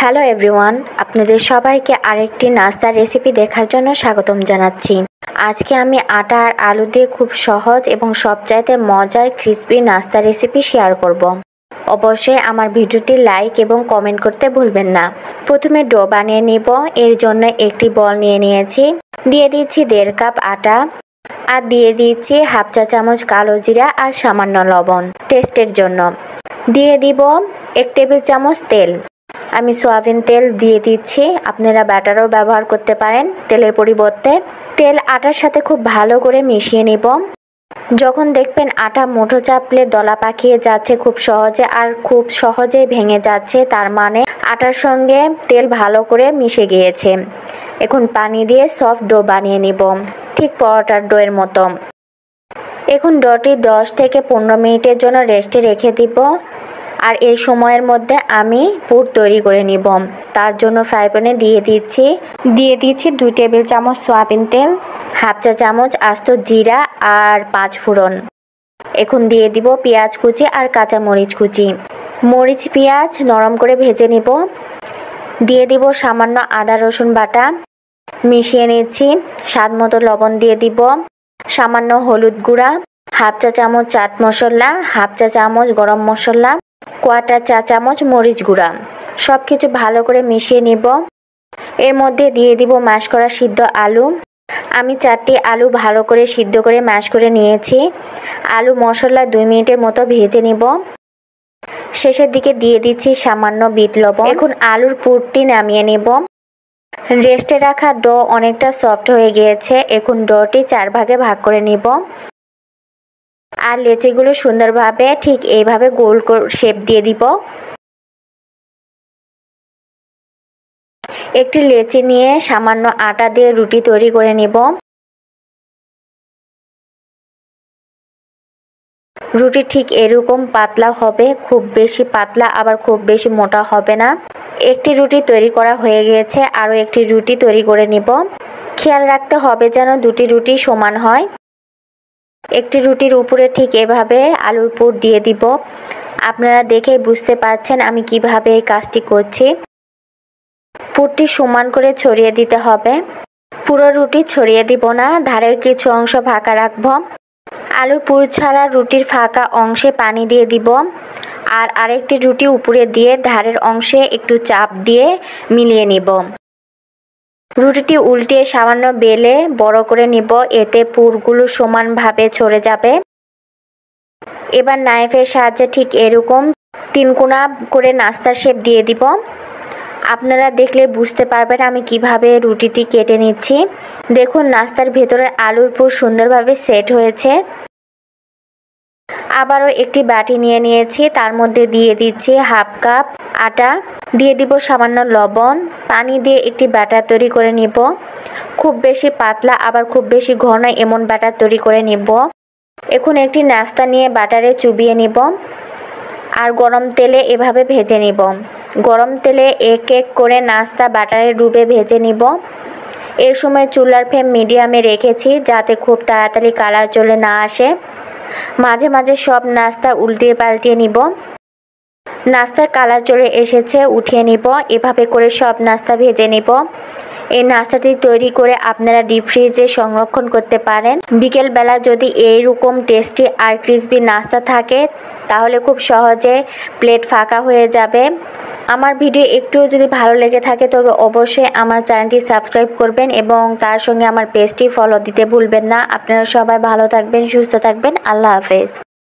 Hello everyone, আপনাদের সবাইকে আরেকটি নাস্তার রেসিপি দেখার জন্য স্বাগতম জানাচ্ছি। আজকে আমি আটা আর আলু দিয়ে খুব সহজ এবং সবচাইতে মজার ক্রিসপি নাস্তা রেসিপি শেয়ার করব। অবশ্যই আমার ভিডিওটি লাইক এবং কমেন্ট করতে ভুলবেন না। প্রথমে ডো বানিয়ে নিব। এর জন্য একটি বল নিয়ে নিয়েছি। দিয়ে দিচ্ছি 1.5 কাপ আটা আর দিয়ে দিচ্ছি হাফ চা চামচ কালো জিরা আর সামান্য লবণ টেস্টের জন্য। দিয়ে দিব 1 টেবিল চামচ তেল। আমি সয়াবিন তেল দিয়ে দিচ্ছি, আপনারা বাটারও ব্যবহার করতে পারেন তেলের পরিবর্তে। তেল আটার সাথে খুব ভালো করে মিশিয়ে নিব। যখন দেখবেন আটা মুঠো চাপলে দলা পাকিয়ে যাচ্ছে খুব সহজে আর খুব সহজেই ভেঙে যাচ্ছে, তার মানে আটার সঙ্গে তেল ভালো করে মিশে গিয়েছে। এখন পানি দিয়ে সফট ডো বানিয়ে নিব, ঠিক পরোটার ডোয়ের মতো। এখন ডোটি 10 থেকে 15 মিনিটের জন্য রেস্টে রেখে দিব। আর এই সময়ের মধ্যে আমি পুর তৈরি করে নিব। তার জন্য ফ্রাই প্যানে দিয়ে দিচ্ছি 2 টেবিল চামচ সয়াবিন তেল, হাফ চা চামচ আস্ত জিরা আর 5 ফোড়ন। এখন দিয়ে দিব পেঁয়াজ কুচি আর কাঁচা মরিচ কুচি। মরিচ পেঁয়াজ নরম করে ভেজে নিব। দিয়ে দিব সামান্য আদা রসুন বাটা, মিশিয়ে নিচ্ছি। স্বাদ মতো লবণ দিয়ে দিব, সামান্য হলুদ গুঁড়া, হাফ চা চামচ চাট মশলা, হাফ চা চামচ গরম মশলা, 1/4 চা চামচ মরিচ গুঁড়া। সব কিছু ভালো করে মিশিয়ে নিব। এর মধ্যে দিয়ে দিব ম্যাশ করা সিদ্ধ আলু। আমি 4টি আলু ভালো করে সিদ্ধ করে ম্যাশ করে নিয়েছি। আলু মশলা 2 মিনিটের মতো ভেজে নিব। শেষের দিকে দিয়ে দিচ্ছি সামান্য বিট লবণ। এখন আলুর পুরটি নামিয়ে নিব। রেস্টে রাখা ডো অনেকটা সফট হয়ে গিয়েছে। এখন ডোটি 4 ভাগে ভাগ করে নিব। আর লেচিগুলো সুন্দরভাবে ঠিক এইভাবে গোল শেপ দিয়ে দিব। একটি লেচি নিয়ে সামান্য আটা দিয়ে রুটি তৈরি করে নিব। রুটি ঠিক এরকম পাতলা হবে, খুব বেশি পাতলা আবার খুব বেশি মোটা হবে না। একটি রুটি তৈরি করা হয়ে গিয়েছে, আরও একটি রুটি তৈরি করে নিব। খেয়াল রাখতে হবে যেন দুটি রুটি সমান হয়। একটি রুটির উপরে ঠিক এভাবে আলুর পুর দিয়ে দিব। আপনারা দেখেই বুঝতে পারছেন আমি কিভাবে এই কাজটি করছি। পুরটি সমান করে ছড়িয়ে দিতে হবে। পুরো রুটি ছড়িয়ে দিব না, ধারের কিছু অংশ ফাঁকা রাখব। আলুর পুর ছাড়া রুটির ফাঁকা অংশে পানি দিয়ে দিব। আর আরেকটি রুটি উপরে দিয়ে ধারের অংশে একটু চাপ দিয়ে মিলিয়ে নিব। রুটিটি উল্টিয়ে সামান্য বেলে বড় করে নিব, এতে পুরগুলো সমানভাবে ছড়ে যাবে। এবার নাইফের সাহায্যে ঠিক এরকম 3 কোণা করে নাস্তার শেপ দিয়ে দিব। আপনারা দেখলে বুঝতে পারবেন আমি কিভাবে রুটিটি কেটে নিচ্ছি। দেখুন নাস্তার ভেতরে আলুর পুর সুন্দরভাবে সেট হয়েছে। আবারও একটি বাটি নিয়ে নিয়েছি, তার মধ্যে দিয়ে দিচ্ছি হাফ কাপ আটা, দিয়ে দিব সামান্য লবণ। পানি দিয়ে একটি ব্যাটার তৈরি করে নিব। খুব বেশি পাতলা আবার খুব বেশি ঘন এমন ব্যাটার তৈরি করে নিব। এখন একটি নাস্তা নিয়ে ব্যাটারে চুবিয়ে নিব আর গরম তেলে এভাবে ভেজে নিব। গরম তেলে এক এক করে নাস্তা ব্যাটারে ডুবে ভেজে নিব। এর সময় চুলার ফ্লেম মিডিয়ামে রেখেছি যাতে খুব তাড়াতাড়ি কালার চলে না আসে। মাঝে মাঝে সব নাস্তা উল্টিয়ে পাল্টিয়ে নিব। নাস্তার কালার চলে এসেছে, উঠিয়ে নিব। এভাবে করে সব নাস্তা ভেজে নিব। এই নাস্তাটি তৈরি করে আপনারা ডিপ ফ্রিজে সংরক্ষণ করতে পারেন। বিকেলবেলা যদি এইরকম টেস্টি আর ক্রিসপি নাস্তা থাকে তাহলে খুব সহজে প্লেট ফাঁকা হয়ে যাবে। আমার ভিডিও একটু যদি ভালো লেগে থাকে তবে অবশ্যই আমার চ্যানেলটি সাবস্ক্রাইব করবেন এবং তার সঙ্গে আমার পেজটি ফলো দিতে ভুলবেন না। আপনারা সবাই ভালো থাকবেন, সুস্থ থাকবেন। আল্লাহ হাফেজ।